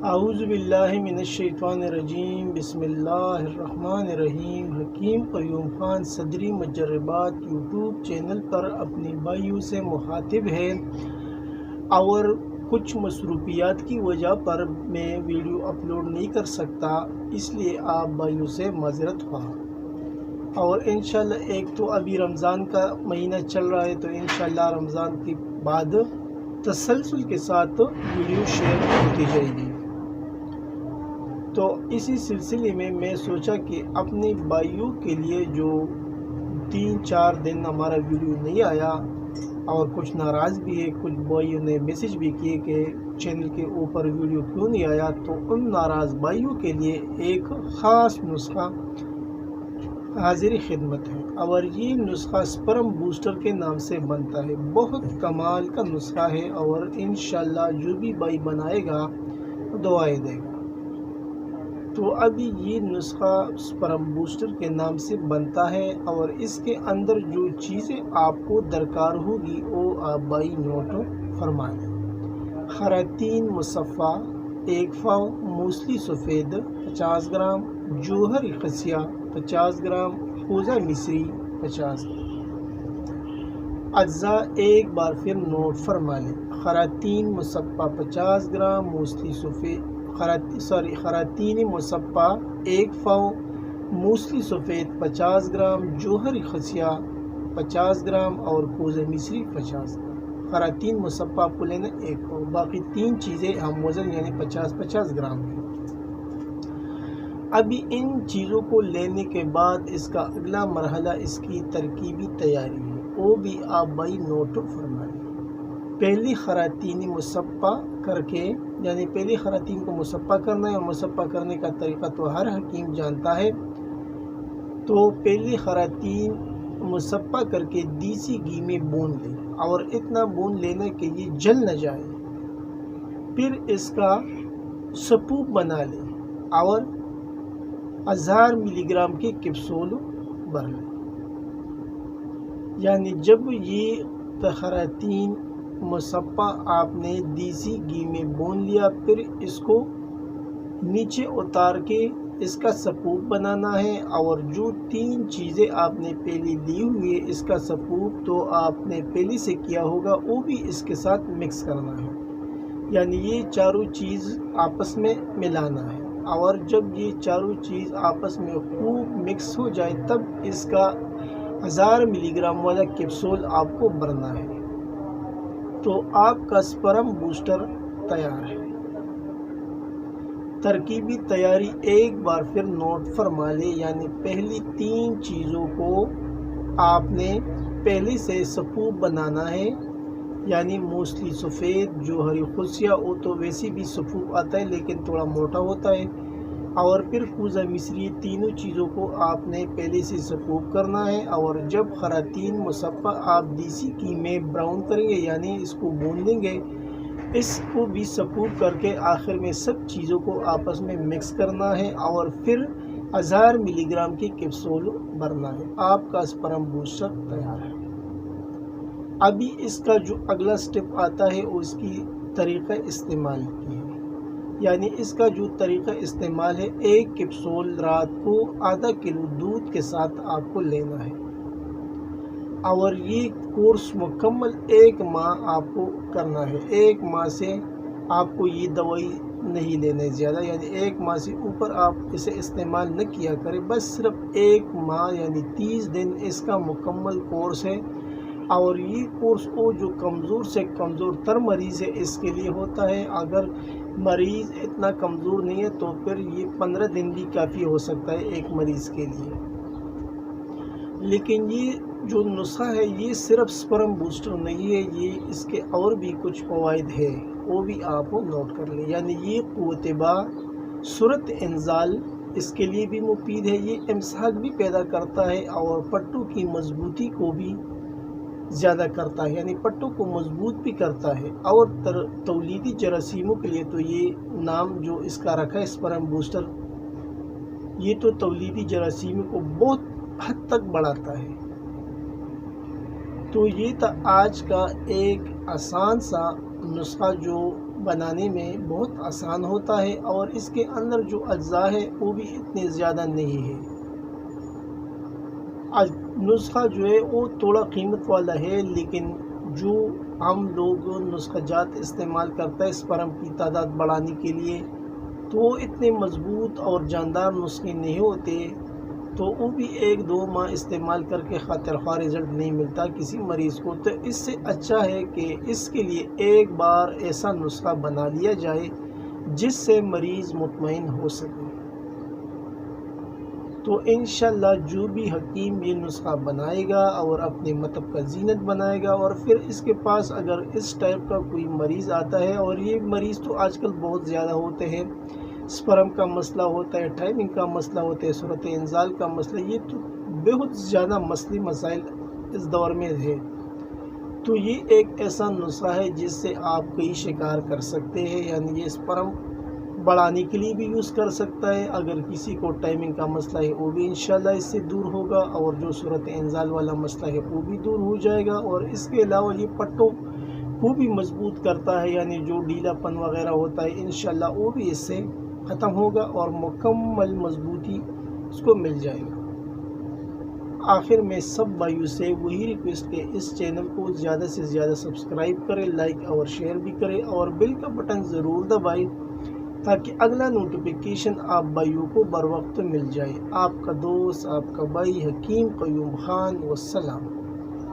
اعوذ باللہ من الشیطان الرجیم، بسم اللہ الرحمن الرحیم۔ حکیم قیوم خان صدری مجربات یوٹیوب چینل پر اپنی بھائیوں سے مخاطب ہے اور کچھ مصروفیات کی وجہ پر میں ویڈیو اپلوڈ نہیں کر سکتا، اس لیے آپ بھائیوں سے معذرت خواہ۔ اور انشاءاللہ ایک تو ابھی رمضان کا مہینہ چل رہا ہے، تو انشاءاللہ رمضان کے بعد تسلسل کے ساتھ ویڈیو شیئر ہوتی جائے گی۔ تو اسی سلسلے میں سوچا کہ اپنے بھائیوں کے لیے جو 3-4 دن ہمارا ویڈیو نہیں آیا اور کچھ ناراض بھی ہے، کچھ بھائیوں نے میسج بھی کیے کہ چینل کے اوپر ویڈیو کیوں نہیں آیا، تو ان ناراض بھائیوں کے لیے ایک خاص نسخہ حاضر خدمت ہے، اور یہ نسخہ سپرم بوسٹر کے نام سے بنتا ہے۔ بہت کمال کا نسخہ ہے اور انشاءاللہ جو بھی بھائی بنائے گا دعائیں دے گا۔ تو ابھی یہ نسخہ سپرم بوسٹر کے نام سے بنتا ہے، اور اس کے اندر جو چیزیں آپ کو درکار ہوگی وہ آپ بھائی نوٹ فرمائیں۔ خراطین مصفہ 1 پاؤ، موسلی سفید 50 گرام، جوہر خسیہ 50 گرام، خوزہ مصری 50 گرام۔ اجزاء ایک بار پھر نوٹ فرما لیں۔ خراطین مصفہ 50 گرام، موسلی سفید خراطین مصفہ 1 پاؤ، موسلی سفید 50 گرام، جوہر خسیہ 50 گرام اور خوزہ مصری 50 گرام۔ خراطین مصفہ آپ کو لینا 1 پاؤ، باقی 3 چیزیں ہم وزن یعنی 50-50 گرام ہیں۔ ابھی ان چیزوں کو لینے کے بعد اس کا اگلا مرحلہ اس کی ترکیبی تیاری ہے، وہ بھی آپ بھائی نوٹ فرمائیں۔ پہلی خراطین مصفہ کر کے، یعنی پہلی خراطین کو مصفہ کرنا ہے، اور مصفہ کرنے کا طریقہ تو ہر حکیم جانتا ہے۔ تو پہلی خراطین مصفہ کر کے دیسی گھی میں بھون لیں، اور اتنا بھون لینا کہ یہ جل نہ جائے۔ پھر اس کا سپوپ بنا لیں اور 1000 ملی گرام کے کیپسول بھر لیں۔ یعنی جب یہ خراطین مصفہ آپ نے دیسی گھی میں بھون لیا، پھر اس کو نیچے اتار کے اس کا سپوپ بنانا ہے، اور جو 3 چیزیں آپ نے پہلے لی ہوئی ہے اس کا سپوپ تو آپ نے پہلے سے کیا ہوگا، وہ بھی اس کے ساتھ مکس کرنا ہے۔ یعنی یہ چاروں چیز آپس میں ملانا ہے، اور جب یہ چاروں چیز آپس میں خوب مکس ہو جائے تب اس کا 1000 ملی گرام والا کیپسول آپ کو بھرنا ہے۔ تو آپ کا سپرم بوسٹر تیار ہے۔ ترکیبی تیاری ایک بار پھر نوٹ فرما لے، یعنی پہلی 3 چیزوں کو آپ نے پہلے سے سپوپ بنانا ہے، یعنی موسلی سفید، جوہری خسیہ، وہ تو ویسے بھی سپوپ آتا ہے لیکن تھوڑا موٹا ہوتا ہے، اور پھر خوزہ مصری، تینوں چیزوں کو آپ نے پہلے سے سپوپ کرنا ہے۔ اور جب خراطین مصفہ آپ دیسی گھی میں براؤن کریں گے، یعنی اس کو بھون لیں گے، اس کو بھی سپوپ کر کے آخر میں سب چیزوں کو آپس میں مکس کرنا ہے، اور پھر 1000 ملی گرام کی کیپسول بھرنا ہے۔ آپ کا سپرم بوسٹر تیار ہے۔ ابھی اس کا جو اگلا سٹیپ آتا ہے وہ اس کی طریقہ استعمال کی ہے، یعنی اس کا جو طریقہ استعمال ہے، 1 کیپسول رات کو ½ کلو دودھ کے ساتھ آپ کو لینا ہے، اور یہ کورس مکمل 1 ماہ آپ کو کرنا ہے۔ 1 ماہ سے آپ کو یہ دوائی نہیں لینا زیادہ، یعنی 1 ماہ سے اوپر آپ اسے استعمال نہ کیا کریں، بس صرف 1 ماہ یعنی 30 دن اس کا مکمل کورس ہے۔ اور یہ کورس وہ جو کمزور سے کمزور تر مریض ہے اس کے لیے ہوتا ہے، اگر مریض اتنا کمزور نہیں ہے تو پھر یہ 15 دن بھی کافی ہو سکتا ہے ایک مریض کے لیے۔ لیکن یہ جو نسخہ ہے یہ صرف سپرم بوسٹر نہیں ہے، یہ اس کے اور بھی کچھ فوائد ہے، وہ بھی آپ نوٹ کر لیں۔ یعنی یہ قوت با صورت انزال اس کے لیے بھی مفید ہے، یہ امساک بھی پیدا کرتا ہے، اور پٹوں کی مضبوطی کو بھی زیادہ کرتا ہے، یعنی پٹوں کو مضبوط بھی کرتا ہے۔ اور تولیدی جراثیموں کے لیے تو یہ نام جو اس کا رکھا ہے سپرم بوسٹر، یہ تو تولیدی جراثیموں کو بہت حد تک بڑھاتا ہے۔ تو یہ تھا آج کا ایک آسان سا نسخہ جو بنانے میں بہت آسان ہوتا ہے اور اس کے اندر جو اجزاء ہے وہ بھی اتنے زیادہ نہیں ہے۔ نسخہ جو ہے وہ تھوڑا قیمت والا ہے، لیکن جو ہم لوگ نسخہ جات استعمال کرتا ہے اسپرم کی تعداد بڑھانے کے لیے، تو وہ اتنے مضبوط اور جاندار نسخے نہیں ہوتے، تو وہ بھی 1-2 ماہ استعمال کر کے خاطر خواہ رزلٹ نہیں ملتا کسی مریض کو۔ تو اس سے اچھا ہے کہ اس کے لیے ایک بار ایسا نسخہ بنا لیا جائے جس سے مریض مطمئن ہو سکے۔ تو انشاءاللہ جو بھی حکیم یہ نسخہ بنائے گا اور اپنے مطلب کا زینت بنائے گا، اور پھر اس کے پاس اگر اس ٹائپ کا کوئی مریض آتا ہے، اور یہ مریض تو آج کل بہت زیادہ ہوتے ہیں، اسپرم کا مسئلہ ہوتا ہے، ٹائمنگ کا مسئلہ ہوتا ہے، صورت انزال کا مسئلہ، یہ تو بہت زیادہ مسائل اس دور میں ہے۔ تو یہ ایک ایسا نسخہ ہے جس سے آپ کئی شکار کر سکتے ہیں، یعنی یہ اسپرم بڑھانے کے لیے بھی یوز کر سکتا ہے۔ اگر کسی کو ٹائمنگ کا مسئلہ ہے وہ بھی انشاءاللہ اس سے دور ہوگا، اور جو صورت انزال والا مسئلہ ہے وہ بھی دور ہو جائے گا، اور اس کے علاوہ یہ پٹوں کو بھی مضبوط کرتا ہے، یعنی جو ڈھیلا پن وغیرہ ہوتا ہے انشاءاللہ وہ بھی اس سے ختم ہوگا اور مکمل مضبوطی اس کو مل جائے گا۔ آخر میں سب بھائیوں سے وہی ریکویسٹ کہ اس چینل کو زیادہ سے زیادہ سبسکرائب کریں، لائک اور شیئر بھی کریں، اور بیل کا بٹن ضرور دبائیں تاکہ اگلا نوٹیفیکیشن آپ بھائیوں کو بر وقت مل جائے۔ آپ کا دوست، آپ کا بھائی حکیم قیوم خان، والسلام۔